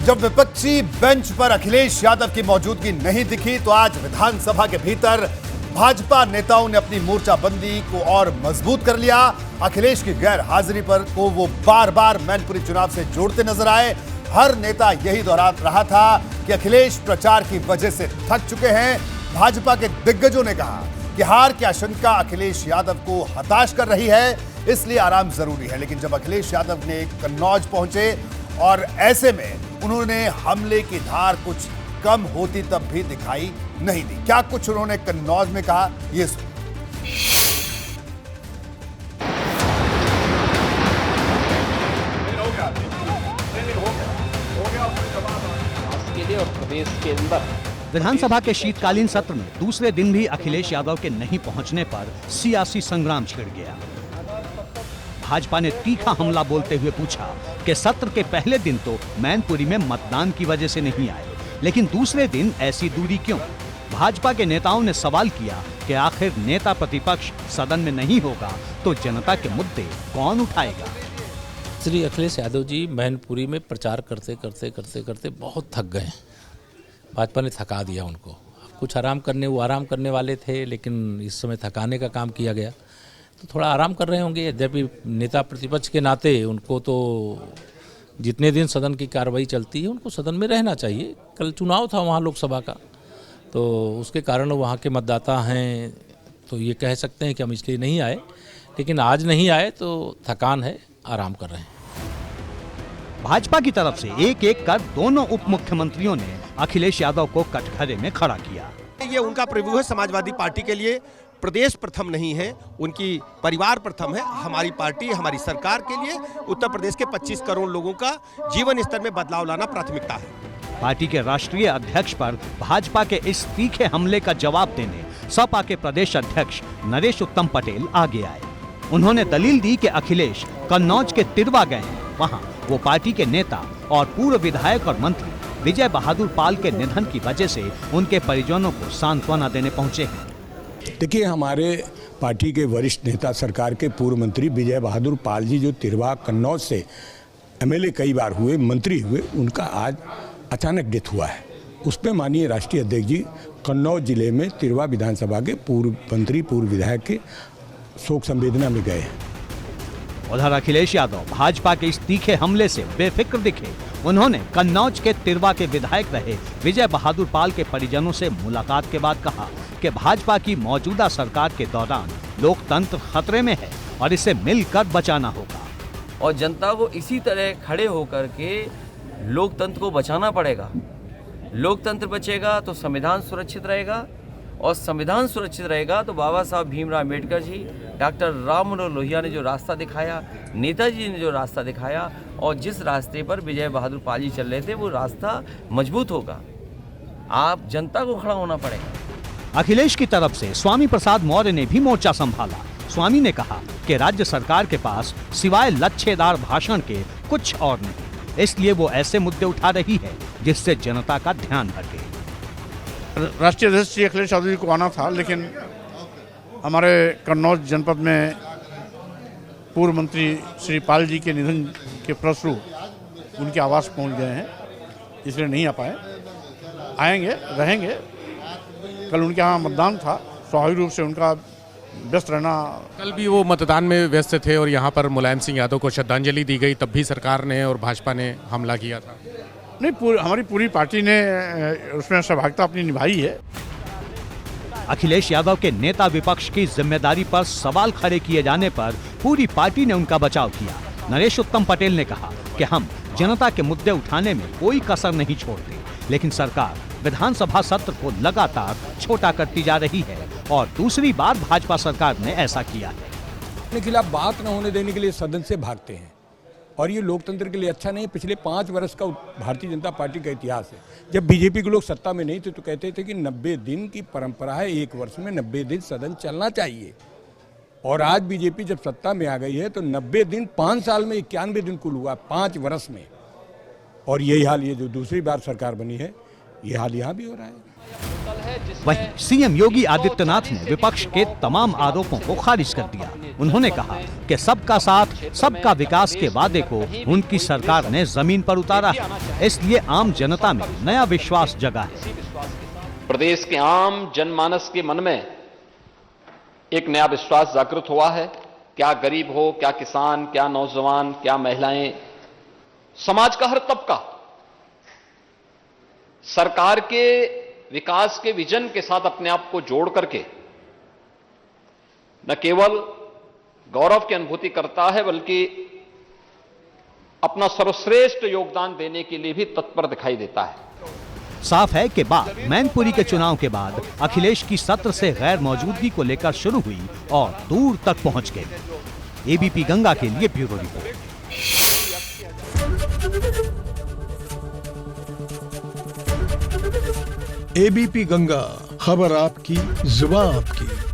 जब विपक्षी बेंच पर अखिलेश यादव की मौजूदगी नहीं दिखी तो आज विधानसभा के भीतर भाजपा नेताओं ने अपनी मोर्चाबंदी को और मजबूत कर लिया। अखिलेश की गैर हाजिरी पर को वो बार बार मैनपुरी चुनाव से जोड़ते नजर आए। हर नेता यही दोहरा रहा था कि अखिलेश प्रचार की वजह से थक चुके हैं। भाजपा के दिग्गजों ने कहा कि हार की आशंका अखिलेश यादव को हताश कर रही है, इसलिए आराम जरूरी है। लेकिन जब अखिलेश यादव ने कन्नौज पहुंचे और ऐसे में उन्होंने हमले की धार कुछ कम होती तब भी दिखाई नहीं दी। क्या कुछ उन्होंने कन्नौज में कहा, ये सुनिए। विधानसभा के शीतकालीन सत्र में दूसरे दिन भी अखिलेश यादव के नहीं पहुंचने पर सियासी संग्राम छिड़ गया। भाजपा ने तीखा हमला बोलते हुए पूछा कि सत्र के पहले दिन तो मैनपुरी में मतदान की वजह से नहीं आए, लेकिन दूसरे दिन ऐसी दूरी क्यों? भाजपा के नेताओं ने सवाल किया कि आखिर नेता प्रतिपक्ष सदन में नहीं होगा तो जनता के मुद्दे कौन उठाएगा? श्री अखिलेश यादव जी मैनपुरी में प्रचार करते करते करते करते बहुत थक गए। भाजपा ने थका दिया उनको। कुछ आराम करने वाले थे, लेकिन इस समय थकाने का काम किया गया, तो थोड़ा आराम कर रहे होंगे। यद्यपि नेता प्रतिपक्ष के नाते उनको तो जितने दिन सदन की कार्रवाई चलती है उनको सदन में रहना चाहिए। कल चुनाव था वहाँ लोकसभा का, तो उसके कारण वहाँ के मतदाता हैं, तो ये कह सकते हैं कि हम इसलिए नहीं आए। लेकिन आज नहीं आए तो थकान है, आराम कर रहे हैं। भाजपा की तरफ से एक एक कर दोनों उप मुख्यमंत्रियों ने अखिलेश यादव को कटघरे में खड़ा किया। ये उनका प्रभु है। समाजवादी पार्टी के लिए प्रदेश प्रथम नहीं है, उनकी परिवार प्रथम है। हमारी पार्टी, हमारी सरकार के लिए उत्तर प्रदेश के 25 करोड़ लोगों का जीवन स्तर में बदलाव लाना प्राथमिकता है। पार्टी के राष्ट्रीय अध्यक्ष पर भाजपा के इस तीखे हमले का जवाब देने सपा के प्रदेश अध्यक्ष नरेश उत्तम पटेल आगे आए। उन्होंने दलील दी कि अखिलेश कन्नौज के तिरवा गए हैं, वहाँ वो पार्टी के नेता और पूर्व विधायक और मंत्री विजय बहादुर पाल के निधन की वजह से उनके परिजनों को सांत्वना देने पहुंचे हैं। देखिए, हमारे पार्टी के वरिष्ठ नेता, सरकार के पूर्व मंत्री विजय बहादुर पाल जी जो तिरवा कन्नौज से एमएलए कई बार हुए, मंत्री हुए, उनका आज अचानक डेथ हुआ है। उस पर माननीय राष्ट्रीय अध्यक्ष जी कन्नौज जिले में तिरवा विधानसभा के पूर्व मंत्री, पूर्व विधायक के शोक संवेदना में गए हैं। उधर अखिलेश यादव भाजपा के इस तीखे हमले से बेफिक्र दिखे। उन्होंने कन्नौज के तिरवा के विधायक रहे विजय बहादुर पाल के परिजनों से मुलाकात के बाद कहा कि भाजपा की मौजूदा सरकार के दौरान लोकतंत्र खतरे में है और इसे मिलकर बचाना होगा। और जनता को इसी तरह खड़े होकर के लोकतंत्र को बचाना पड़ेगा। लोकतंत्र बचेगा तो संविधान सुरक्षित रहेगा, और संविधान सुरक्षित रहेगा तो बाबा साहब भीमराव अम्बेडकर जी, डॉक्टर राम मनोहर लोहिया ने जो रास्ता दिखाया, नेताजी ने जो रास्ता दिखाया, और जिस रास्ते पर विजय बहादुर पाल जी चल रहे थे, वो रास्ता मजबूत होगा। आप जनता को खड़ा होना पड़ेगा। अखिलेश की तरफ से स्वामी प्रसाद मौर्य ने भी मोर्चा संभाला। स्वामी ने कहा कि राज्य सरकार के पास सिवाय लच्छेदार भाषण के कुछ और नहीं, इसलिए वो ऐसे मुद्दे उठा रही है जिससे जनता का ध्यान भटके। राष्ट्रीय अध्यक्ष श्री अखिलेश यादव जी को आना था, लेकिन हमारे कन्नौज जनपद में पूर्व मंत्री श्री पाल जी के निधन के फलस्वरूप उनके आवास पहुंच गए हैं, इसलिए नहीं आ पाए। आएंगे, रहेंगे। कल उनके यहाँ मतदान था, स्वाभाविक रूप से उनका व्यस्त रहना। कल भी वो मतदान में व्यस्त थे और यहाँ पर मुलायम सिंह यादव को श्रद्धांजलि दी गई, तब भी सरकार ने और भाजपा ने हमला किया था। नहीं, हमारी पूरी पार्टी ने उसमें सहभागिता अपनी निभाई है। अखिलेश यादव के नेता विपक्ष की जिम्मेदारी पर सवाल खड़े किए जाने पर पूरी पार्टी ने उनका बचाव किया। नरेश उत्तम पटेल ने कहा कि हम जनता के मुद्दे उठाने में कोई कसर नहीं छोड़ते, लेकिन सरकार विधानसभा सत्र को लगातार छोटा करती जा रही है और दूसरी बार भाजपा सरकार ने ऐसा किया है। अपने खिलाफ बात न होने देने के लिए सदन से भागते हैं और ये लोकतंत्र के लिए अच्छा नहीं। पिछले 5 वर्ष का भारतीय जनता पार्टी का इतिहास है। जब बीजेपी के लोग सत्ता में नहीं थे तो कहते थे कि 90 दिन की परंपरा है, 1 वर्ष में 90 दिन सदन चलना चाहिए। और आज बीजेपी जब सत्ता में आ गई है तो 90 दिन 5 साल में 91 दिन कुल हुआ, 5 वर्ष में। और यही हाल ये जो दूसरी बार सरकार बनी है, ये हाल यहाँ भी हो रहा है। वहीं सीएम योगी आदित्यनाथ ने विपक्ष के तमाम आरोपों को खारिज कर दिया। उन्होंने कहा कि सबका साथ सबका विकास के वादे को उनकी सरकार ने जमीन पर उतारा है, इसलिए आम जनता में नया विश्वास जगा है। प्रदेश के आम जनमानस के मन में एक नया विश्वास जागृत हुआ है। क्या गरीब हो, क्या किसान, क्या नौजवान, क्या महिलाएं, समाज का हर तबका सरकार के विकास के विजन के साथ अपने आप को जोड़ करके न केवल गौरव की अनुभूति करता है बल्कि अपना सर्वश्रेष्ठ योगदान देने के लिए भी तत्पर दिखाई देता है। साफ है कि बात मैनपुरी के चुनाव के बाद अखिलेश की सत्र से गैर मौजूदगी को लेकर शुरू हुई और दूर तक पहुंच गई। एबीपी गंगा के लिए ब्यूरो रिपोर्ट। एबीपी गंगा, खबर आपकी, जुबान आपकी।